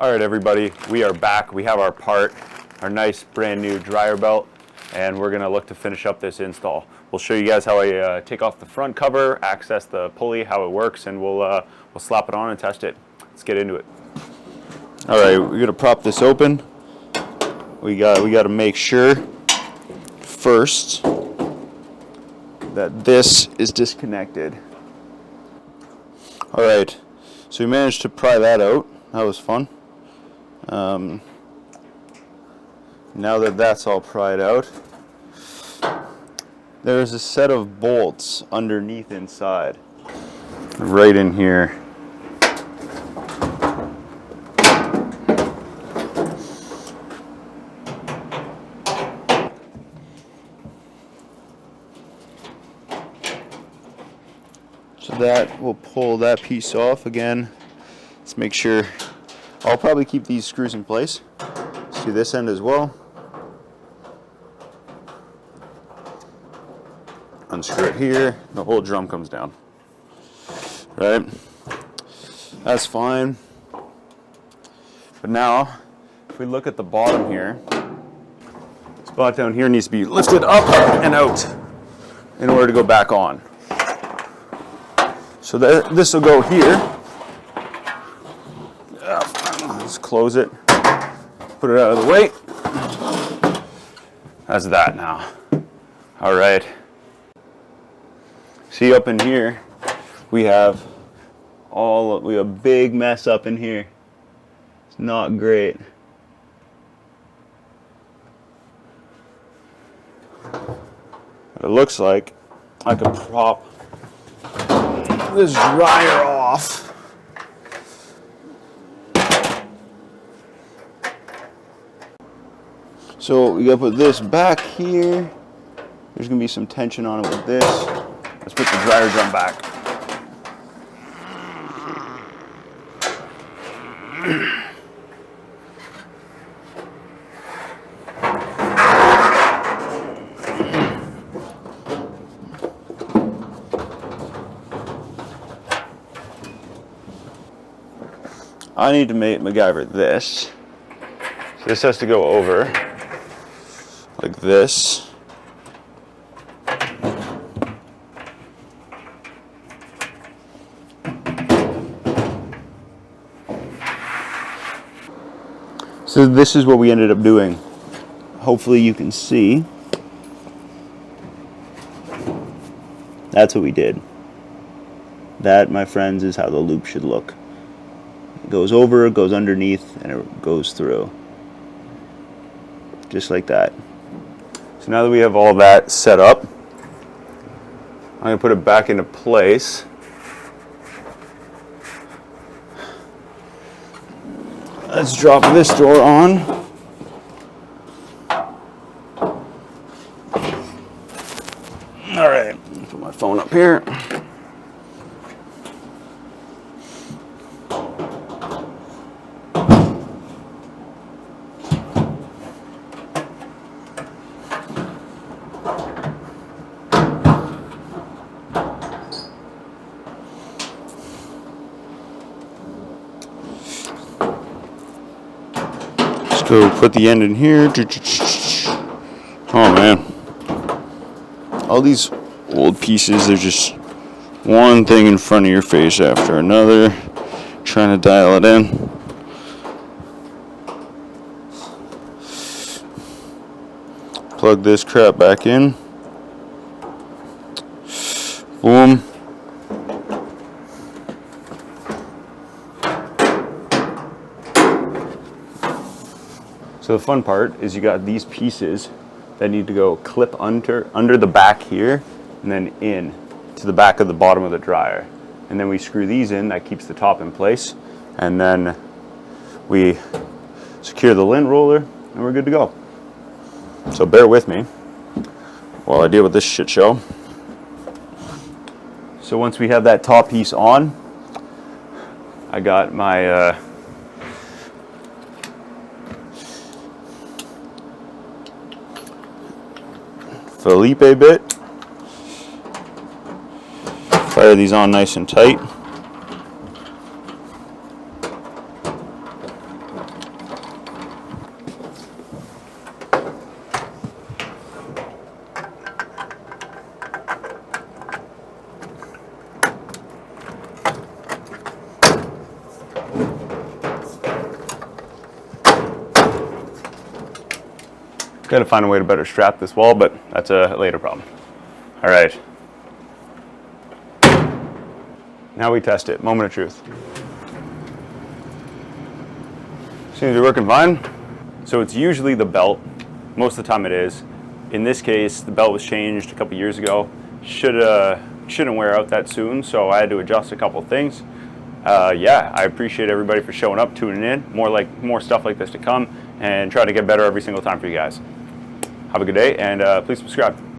All right, everybody, we are back. We have our part, our nice brand new dryer belt, and we're gonna look to finish up this install. We'll show you guys how I take off the front cover, access the pulley, how it works, and we'll slap it on and test it. Let's get into it. All right, we're gonna prop this open. We got to make sure first that this is disconnected. All right, so we managed to pry that out. That was fun. Now that that's all pried out, there's a set of bolts underneath inside, right in here. So that will pull that piece off again. Let's make sure. I'll probably keep these screws in place. Let's do this end as well. Unscrew it here. The whole drum comes down. Right? That's fine. But now, if we look at the bottom here, this spot down here needs to be lifted up and out in order to go back on. So this will go here. Let's close it, put it out of the way. That's that now. All right. See up in here, we have a big mess up in here. It's not great. It looks like I could prop this dryer off. So we gotta put this back here. There's gonna be some tension on it with this. Let's put the dryer drum back. I need to MacGyver this. So this has to go over like this. So this is what we ended up doing. Hopefully you can see. That's what we did. That, my friends, is how the loop should look. It goes over, it goes underneath, and it goes through. Just like that. So now that we have all that set up, I'm going to put it back into place. Let's drop this door on. All right, put my phone up here. So put the end in here. Oh man. All these old pieces, they're just one thing in front of your face after another. Trying to dial it in. Plug this crap back in. Boom. So the fun part is you got these pieces that need to go clip under the back here and then in to the back of the bottom of the dryer. And then we screw these in, that keeps the top in place. And then we secure the lint roller and we're good to go. So bear with me while I deal with this shit show. So once we have that top piece on, I got my Felipe bit. Fire these on nice and tight. Got to find a way to better strap this wall, but that's a later problem. All right. Now we test it. Moment of truth. Seems to be working fine. So it's usually the belt. Most of the time it is. In this case, the belt was changed a couple years ago. Shouldn't wear out that soon, so I had to adjust a couple things. Yeah, I appreciate everybody for showing up, tuning in. More stuff like this to come, and try to get better every single time for you guys. Have a good day, and please subscribe.